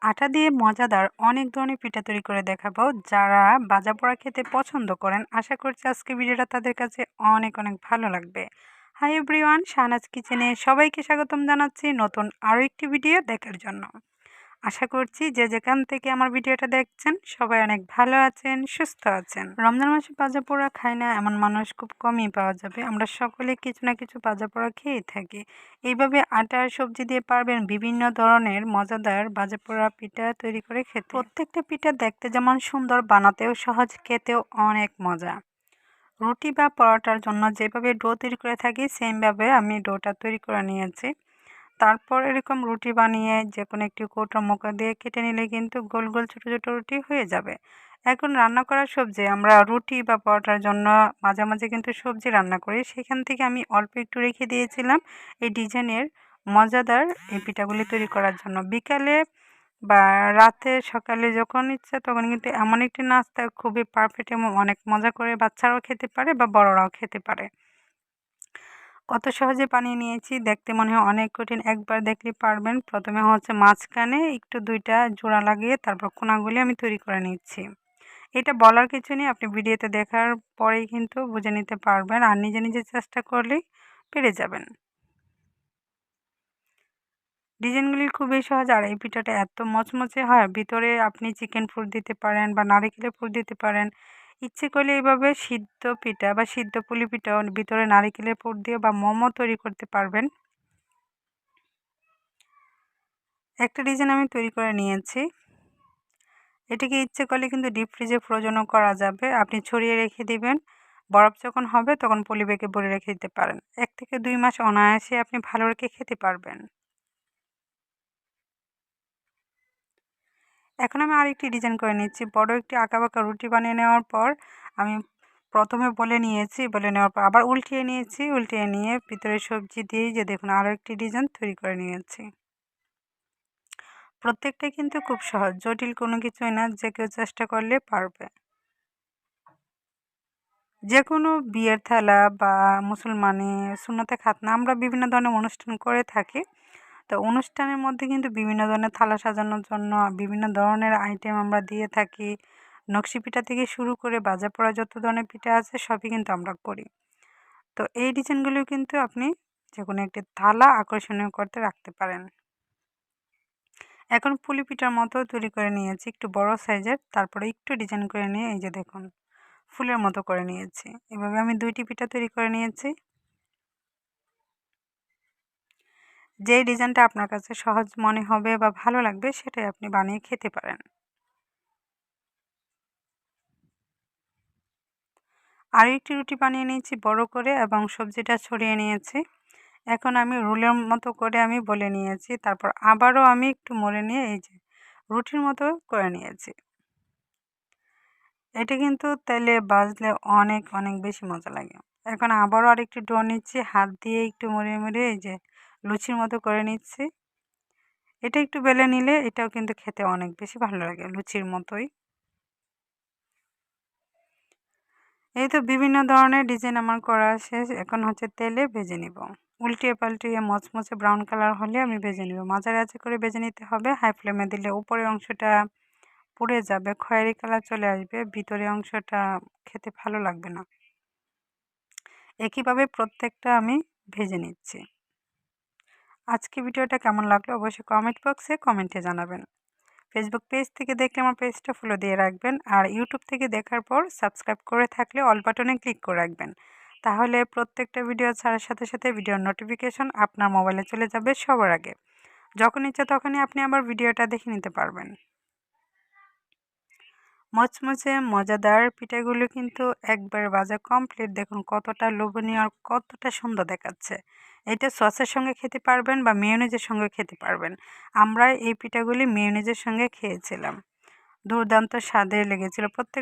আটা দিয়ে মজাদার অনেক ধরনের পিঠা তৈরি করে দেখাবো। যারা ভাজা পোড়া খেতে পছন্দ করেন, আশা করছি আজকে ভিডিওটা তাদের কাছে অনেক অনেক ভালো লাগবে। হাই এভরিওয়ান, শাহনাজ কিচেনে সবাইকে স্বাগতম জানাচ্ছি নতুন আরও একটি ভিডিও দেখার জন্য। আশা করছি যে যেখান থেকে আমার ভিডিওটা দেখছেন সবাই অনেক ভালো আছেন, সুস্থ আছেন। রমজান মাসে ভাজা পোড়া খায় না এমন মানুষ খুব কমই পাওয়া যাবে। আমরা সকলে কিছু না কিছু ভাজা পোড়া খেয়েই থাকি। এইভাবে আটা আর সবজি দিয়ে পারবেন বিভিন্ন ধরনের মজাদার ভাজা পোড়া পিঠা তৈরি করে খেতে। প্রত্যেকটা পিঠা দেখতে যেমন সুন্দর, বানাতেও সহজ, খেতেও অনেক মজা। রুটি বা পরোটার জন্য যেভাবে ডো তৈরি করে থাকি সেমভাবে আমি ডোটা তৈরি করে নিয়েছি। তারপর এরকম রুটি বানিয়ে যে কোনো একটি কৌটোর মুখে দিয়ে কেটে নিলে কিন্তু গোল গোল ছোটো ছোটো রুটি হয়ে যাবে। এখন রান্না করা সবজি আমরা রুটি বা পরোটার জন্য মাঝে মাঝে কিন্তু সবজি রান্না করি, সেখান থেকে আমি অল্প একটু রেখে দিয়েছিলাম এই ডিজাইনের মজাদার এই পিঠাগুলি তৈরি করার জন্য। বিকালে বা রাতে সকালে যখন ইচ্ছা তখন কিন্তু এমন একটি নাস্তা খুবই পারফেক্ট এবং অনেক মজা করে বাচ্চারাও খেতে পারে বা বড়রাও খেতে পারে। কত সহজে বানিয়ে নিয়েছি, দেখতে মনে হয় অনেক কঠিন, একবার দেখলে পারবেন। প্রথমে হচ্ছে মাঝখানে একটু দুইটা জোড়া লাগিয়ে তারপর কোনাগুলি আমি তৈরি করে নিচ্ছি। এটা বলার কিছু নেই, আপনি ভিডিওতে দেখার পরেই কিন্তু বুঝে নিতে পারবেন, আর নিজে নিজে চেষ্টা করলেই পেরে যাবেন। ডিজাইনগুলি খুবই সহজ, আর এই পিঠাটা এত মচমচে হয়, ভিতরে আপনি চিকেন পুর দিতে পারেন বা নারিকেলের পুর দিতে পারেন। ইচ্ছে করলে এইভাবে সিদ্ধ পিঠা বা সিদ্ধ পুলি পিঠাও ভিতরে নারিকেলের পুর দিয়ে বা মোমো তৈরি করতে পারবেন। একটা ডিজাইন আমি তৈরি করে নিয়েছি। এটাকে ইচ্ছে করলে কিন্তু ডিপ ফ্রিজে ফ্রোজনও করা যাবে। আপনি ছড়িয়ে রেখে দিবেন, বরফ যখন হবে তখন পলি ব্যাগে ভরে রেখে দিতে পারেন। 1 থেকে 2 মাস অনায়াসে আপনি ভালো রেখে খেতে পারবেন। এখন আমি আরেকটি ডিজাইন করে নিচ্ছি। বড় একটি আঁকাবাঁকা রুটি বানিয়ে নেওয়ার পর আমি প্রথমে বলে নেওয়ার পর আবার উল্টিয়ে নিয়েছি। উল্টিয়ে নিয়ে ভিতরে সবজি দিয়েই যে দেখুন আরও একটি ডিজাইন তৈরি করে নিয়েছি। প্রত্যেকটাই কিন্তু খুব সহজ, জটিল কোনো কিছুই না, যে কেউ চেষ্টা করলে পারবে। যে কোনো বিয়ের থালা বা মুসলমানি সুন্নতে খাতনা আমরা বিভিন্ন ধরনের অনুষ্ঠান করে থাকি। তো অনুষ্ঠানের মধ্যে কিন্তু বিভিন্ন ধরনের থালা সাজানোর জন্য বিভিন্ন ধরনের আইটেম আমরা দিয়ে থাকি। নকশি পিঠা থেকে শুরু করে ভাজা পোড়া যত ধরনের পিঠা আছে সবই কিন্তু আমরা করি। তো এই ডিজাইনগুলো কিন্তু আপনি যে কোনো একটি থালা আকর্ষণীয় করতে রাখতে পারেন। এখন পুলি পিঠার মতো তৈরি করে নিয়েছি, একটু বড় সাইজের, তারপরে একটু ডিজাইন করে নিয়ে এই যে দেখুন ফুলের মতো করে নিয়েছি। এভাবে আমি 2টি পিঠা তৈরি করে নিয়েছি। যেই ডিজাইনটা আপনার কাছে সহজ মনে হবে বা ভালো লাগবে সেটাই আপনি বানিয়ে খেতে পারেন। আর একটি রুটি বানিয়ে নিয়েছি বড় করে এবং সবজিটা ছড়িয়ে নিয়েছি। এখন আমি রোলের মতো করে আমি বলে নিয়েছি, তারপর আবারও আমি একটু মুড়ে নিয়ে এই যে রুটির মতো করে নিয়েছি। এটা কিন্তু তেলে ভাজলে অনেক অনেক বেশি মজা লাগে। এখন আবারও আরেকটু ডো নিচ্ছি, হাত দিয়ে একটু মুড়িয়ে মুড়িয়ে এই যে লুচির মতো করে নিচ্ছি। এটা একটু বেলে নিলে এটাও কিন্তু খেতে অনেক বেশি ভালো লাগে, লুচির মতোই। এই তো বিভিন্ন ধরনের ডিজাইন আমার করা শেষ। এখন হচ্ছে তেলে ভেজে নিব। উল্টিয়ে পাল্টিয়ে মচমচে ব্রাউন কালার হলে আমি ভেজে নিব। মাঝারি আঁচে করে ভেজে নিতে হবে। হাই ফ্লেমে দিলে উপরের অংশটা পুড়ে যাবে, খয়েরি কালার চলে আসবে, ভিতরের অংশটা খেতে ভালো লাগবে না। একইভাবে প্রত্যেকটা আমি ভেজে নিচ্ছি। আজকে ভিডিওটা কেমন লাগলো অবশ্যই কমেন্ট বক্সে কমেন্টে জানাবেন। ফেসবুক পেজ থেকে দেখলে আমার পেজটা ফলো দিয়ে রাখবেন, আর ইউটিউব থেকে দেখার পর সাবস্ক্রাইব করে থাকলে অল বাটনে ক্লিক করে রাখবেন। তাহলে প্রত্যেকটা ভিডিও ছাড়ার সাথে সাথে ভিডিওর নোটিফিকেশন আপনার মোবাইলে চলে যাবে সবার আগে। যখন ইচ্ছা তখনই আপনি আবার ভিডিওটা দেখে নিতে পারবেন। মচমচে মজাদার পিঠাগুলো কিন্তু একবার ভাজা কমপ্লিট, দেখুন কতটা লোভনীয় আর কতটা সুন্দর দেখাচ্ছে। এটা সসের সঙ্গে খেতে পারবেন বা মেয়োনেজের সঙ্গে খেতে পারবেন। আমরা এই পিঠাগুলি মেয়োনেজের সঙ্গে খেয়েছিলাম, দুর্দান্ত স্বাদের লেগেছিল। প্রত্যেক